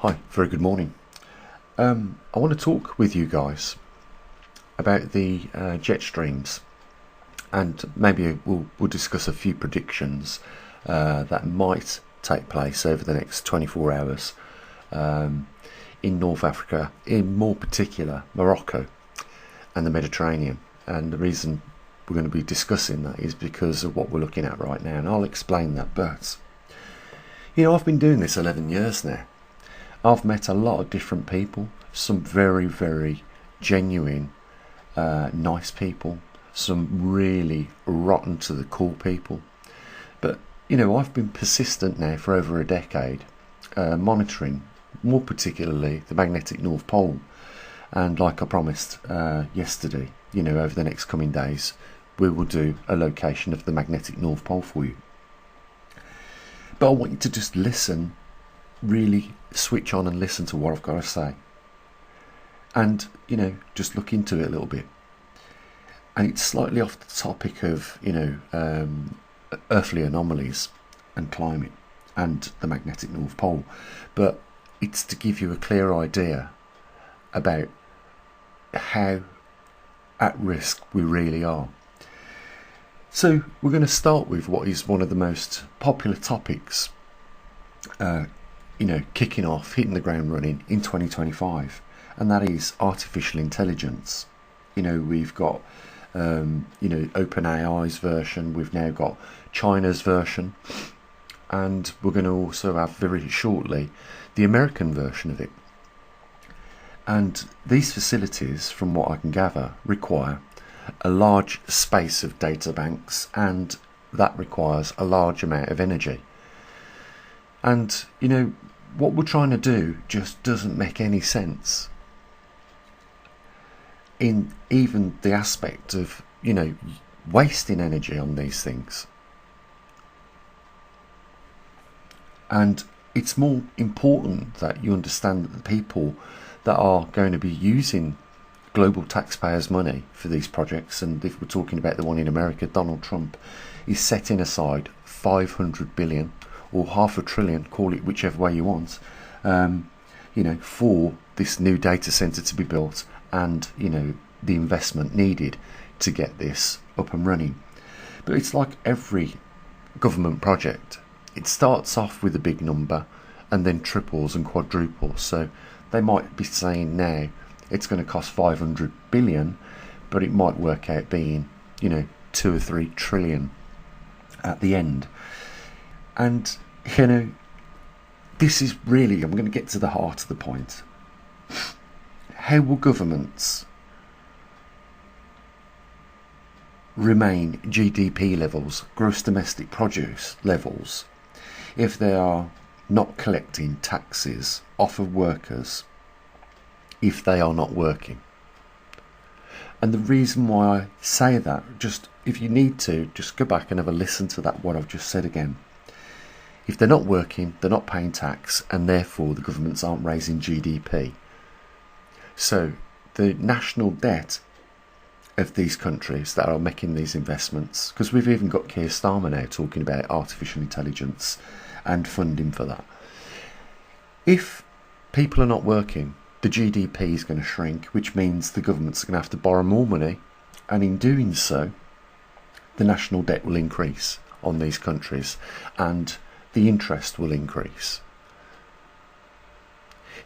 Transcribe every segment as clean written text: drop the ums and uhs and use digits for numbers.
Hi, very good morning. I want to talk with you guys about the jet streams, and maybe we'll discuss a few predictions that might take place over the next 24 hours in North Africa, in more particular Morocco and the Mediterranean. And the reason we're going to be discussing that is because of what we're looking at right now, and I'll explain that. But I've been doing this 11 years now. I've met a lot of different people, some very, very genuine, nice people, some really rotten to the core people. But, I've been persistent now for over a decade, monitoring, more particularly, the magnetic North Pole. And like I promised yesterday, over the next coming days, we will do a location of the magnetic North Pole for you. But I want you to just listen, really switch on and listen to what I've got to say. And, just look into it a little bit. And it's slightly off the topic of, earthly anomalies and climate and the magnetic North Pole. But it's to give you a clear idea about how at risk we really are. So we're going to start with what is one of the most popular topics, kicking off, hitting the ground running in 2025, and that is artificial intelligence. We've got, OpenAI's version, we've now got China's version, and we're going to also have very shortly the American version of it. And these facilities, from what I can gather, require a large space of data banks, and that requires a large amount of energy. And what we're trying to do just doesn't make any sense in even the aspect of wasting energy on these things. And it's more important that you understand that the people that are going to be using global taxpayers' money for these projects, and if we're talking about the one in America, Donald Trump is setting aside 500 billion or half a trillion, call it whichever way you want, for this new data center to be built, and the investment needed to get this up and running. But it's like every government project, it starts off with a big number and then triples and quadruples. So they might be saying now it's going to cost 500 billion, but it might work out being 2 or 3 trillion at the end. And this is really, I'm going to get to the heart of the point. How will governments remain GDP levels, gross domestic produce levels, if they are not collecting taxes off of workers, if they are not working? And the reason why I say that, just if you need to, just go back and have a listen to that, what I've just said again. If they're not working, they're not paying tax, and therefore the governments aren't raising GDP. So the national debt of these countries that are making these investments, because we've even got Keir Starmer now talking about artificial intelligence and funding for that. If people are not working, the GDP is going to shrink, which means the government's going to have to borrow more money, and in doing so, the national debt will increase on these countries, and the interest will increase.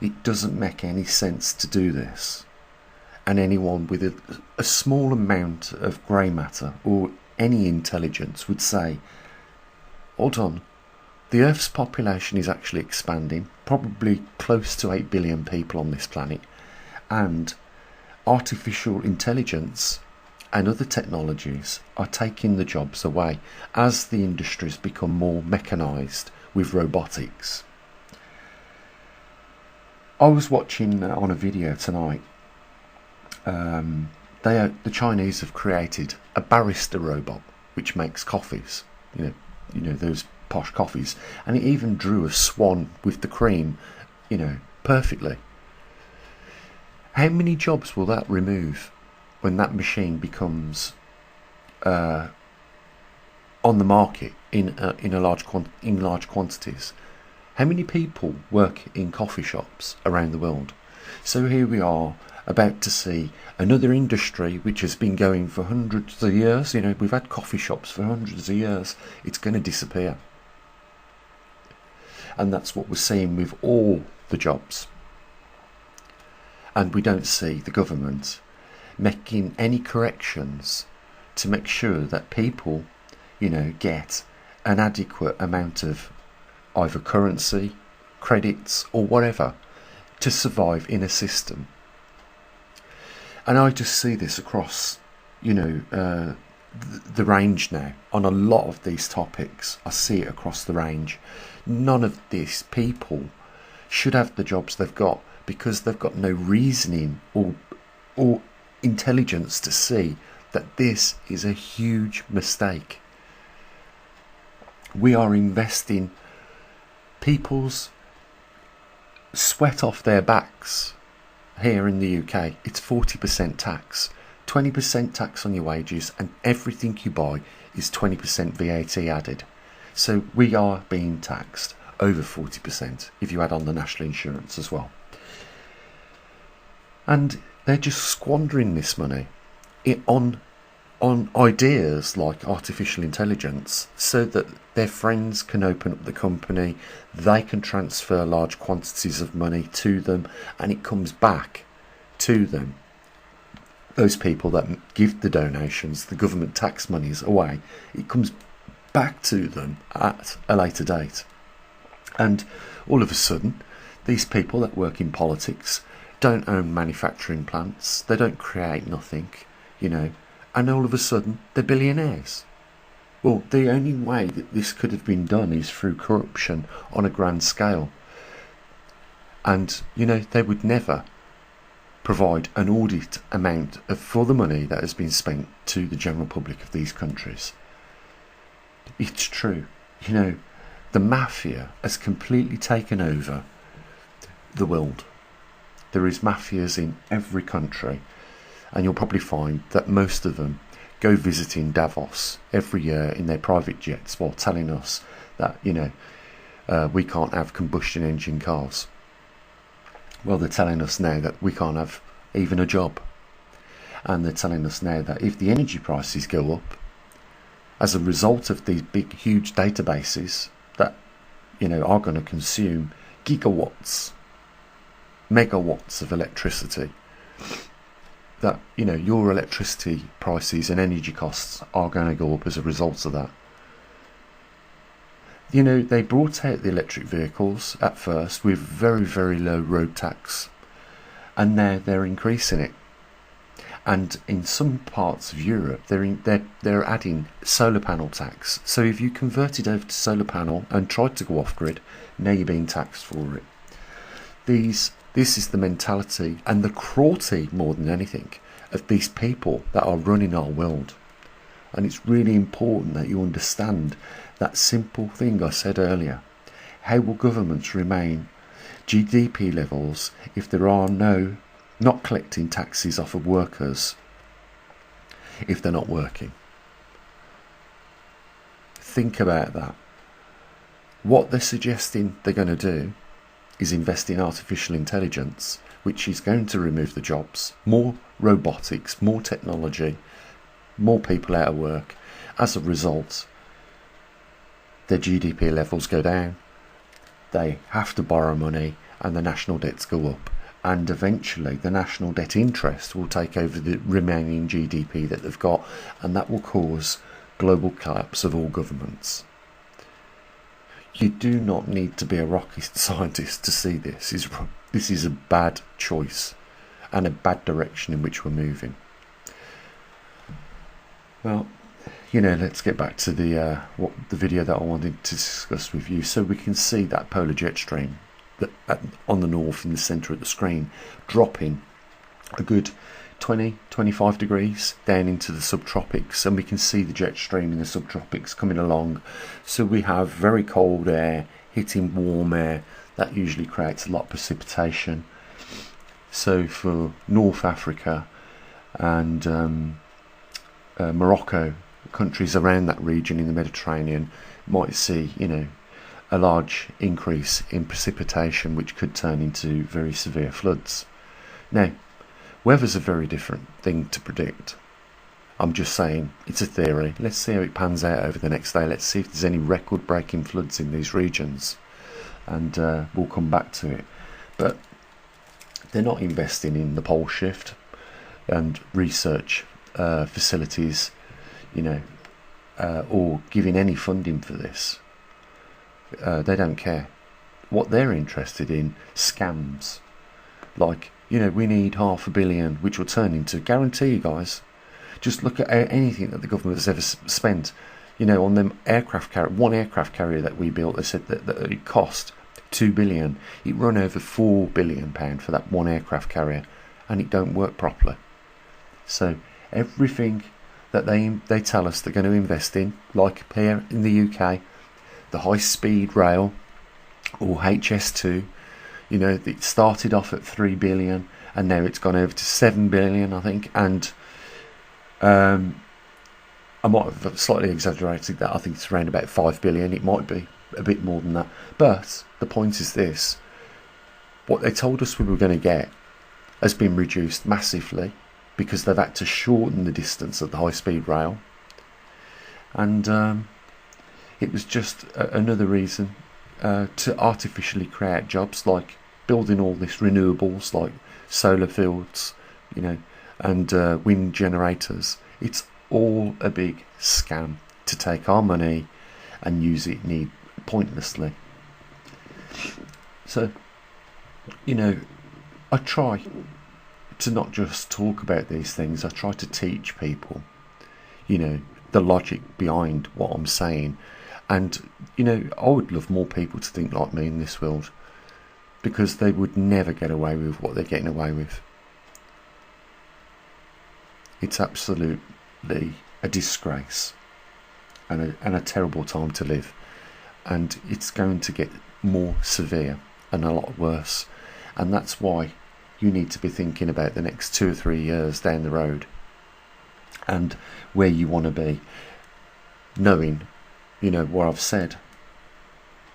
It doesn't make any sense to do this, and anyone with a small amount of grey matter or any intelligence would say, hold on, the Earth's population is actually expanding, probably close to 8 billion people on this planet, and artificial intelligence and other technologies are taking the jobs away as the industries become more mechanised with robotics. I was watching on a video tonight, the Chinese have created a barista robot which makes coffees, those posh coffees, and it even drew a swan with the cream, perfectly. How many jobs will that remove when that machine becomes on the market in large quantities? How many people work in coffee shops around the world? So here we are, about to see another industry which has been going for hundreds of years. You know, we've had coffee shops for hundreds of years. It's going to disappear. And that's what we're seeing with all the jobs. And we don't see the government making any corrections to make sure that people, you know, get an adequate amount of either currency, credits or whatever to survive in a system. And I just see this across, you know, the range now on a lot of these topics. I see it across the range. None of these people should have the jobs they've got because they've got no reasoning or intelligence to see that this is a huge mistake. We are investing people's sweat off their backs here in the UK. It's 40% tax, 20% tax on your wages, and everything you buy is 20% VAT added. So we are being taxed over 40% if you add on the national insurance as well. And they're just squandering this money on ideas like artificial intelligence so that their friends can open up the company, they can transfer large quantities of money to them, and it comes back to them. Those people that give the donations, the government tax monies away, it comes back to them at a later date. And all of a sudden, these people that work in politics don't own manufacturing plants, they don't create nothing, you know, and all of a sudden they're billionaires. Well, the only way that this could have been done is through corruption on a grand scale. And, you know, they would never provide an audit amount for the money that has been spent to the general public of these countries. It's true. You know, the mafia has completely taken over the world. There is mafias in every country, and you'll probably find that most of them go visiting Davos every year in their private jets while telling us that, you know, we can't have combustion engine cars. Well, they're telling us now that we can't have even a job. And they're telling us now that if the energy prices go up, as a result of these big, huge databases that, you know, are going to consume gigawatts, megawatts of electricity, that, you know, your electricity prices and energy costs are going to go up as a result of that. You know, they brought out the electric vehicles at first with very, very low road tax, and now they're increasing it. And in some parts of Europe, they're adding solar panel tax. So if you converted over to solar panel and tried to go off grid, now you're being taxed for it. This is the mentality and the cruelty, more than anything, of these people that are running our world. And it's really important that you understand that simple thing I said earlier. How will governments remain GDP levels if there are not collecting taxes off of workers if they're not working? Think about that. What they're suggesting they're going to do is invest in artificial intelligence, which is going to remove the jobs, more robotics, more technology, more people out of work. As a result, their GDP levels go down, they have to borrow money, and the national debts go up. And eventually the national debt interest will take over the remaining GDP that they've got, and that will cause global collapse of all governments. You do not need to be a rocket scientist to see this. This is a bad choice and a bad direction in which we're moving. Well, you know, let's get back to the video that I wanted to discuss with you. So we can see that polar jet stream on the north in the centre of the screen dropping a good 20-25 degrees down into the subtropics, and we can see the jet stream in the subtropics coming along. So we have very cold air hitting warm air. That usually creates a lot of precipitation. So for North Africa and Morocco, countries around that region in the Mediterranean might see, you know, a large increase in precipitation, which could turn into very severe floods. Now, weather's a very different thing to predict. I'm just saying, it's a theory. Let's see how it pans out over the next day. Let's see if there's any record-breaking floods in these regions, and we'll come back to it. But they're not investing in the pole shift and research facilities, you know, or giving any funding for this. They don't care. What they're interested in, scams. Like, you know, we need $500 million, which will turn into, guarantee you guys, just look at anything that the government has ever spent, you know, on them aircraft carrier. One aircraft carrier that we built, they said that it cost $2 billion. It run over £4 billion for that one aircraft carrier, and it don't work properly. So everything that they tell us they're going to invest in, like here in the UK, the high-speed rail, or HS2, you know, it started off at $3 billion, and now it's gone over to $7 billion, I think. And I might have slightly exaggerated that. I think it's around about $5 billion. It might be a bit more than that. But the point is this: what they told us we were going to get has been reduced massively, because they've had to shorten the distance of the high-speed rail. And it was just another reason to artificially create jobs, like building all this renewables, like solar fields, you know, and wind generators. It's all a big scam to take our money and use it pointlessly. So, you know, I try to not just talk about these things. I try to teach people, you know, the logic behind what I'm saying. And, you know, I would love more people to think like me in this world, because they would never get away with what they're getting away with. It's absolutely a disgrace and a terrible time to live. And it's going to get more severe and a lot worse. And that's why you need to be thinking about the next 2 or 3 years down the road and where you want to be, knowing, you know, what I've said.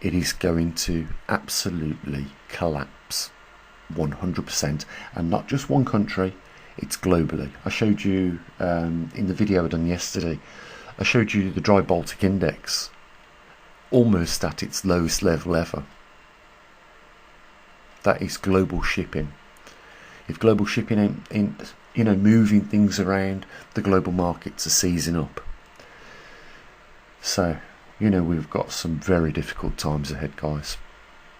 It is going to absolutely collapse 100%, and not just one country, it's globally. I showed you in the video I done yesterday, I showed you the dry Baltic index almost at its lowest level ever. That is global shipping. If global shipping ain't, you know, moving things around, the global markets are seizing up. So, you know, we've got some very difficult times ahead, guys.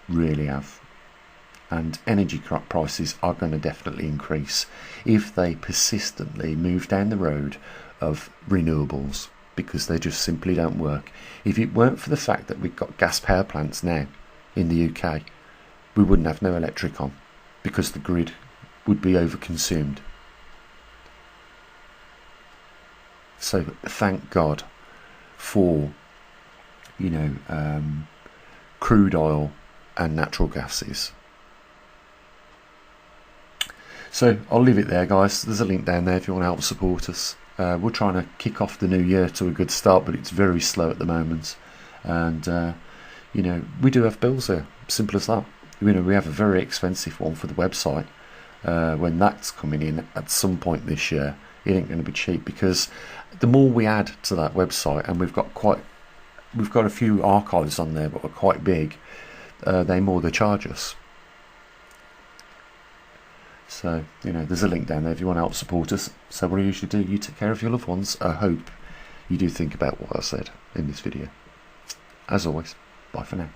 Really have. And energy prices are going to definitely increase if they persistently move down the road of renewables, because they just simply don't work. If it weren't for the fact that we've got gas power plants now in the UK, we wouldn't have no electric on, because the grid would be overconsumed. So thank God for, you know, crude oil and natural gases. So I'll leave it there, guys. There's a link down there if you want to help support us. We're trying to kick off the new year to a good start, but it's very slow at the moment. And you know, we do have bills here, simple as that. You know, we have a very expensive one for the website. When that's coming in at some point this year, it ain't going to be cheap, because the more we add to that website, and we've got a few archives on there that are quite big, the more they charge us. So, you know, there's a link down there if you want to help support us. So what I usually do, you take care of your loved ones. I hope you do think about what I said in this video. As always, bye for now.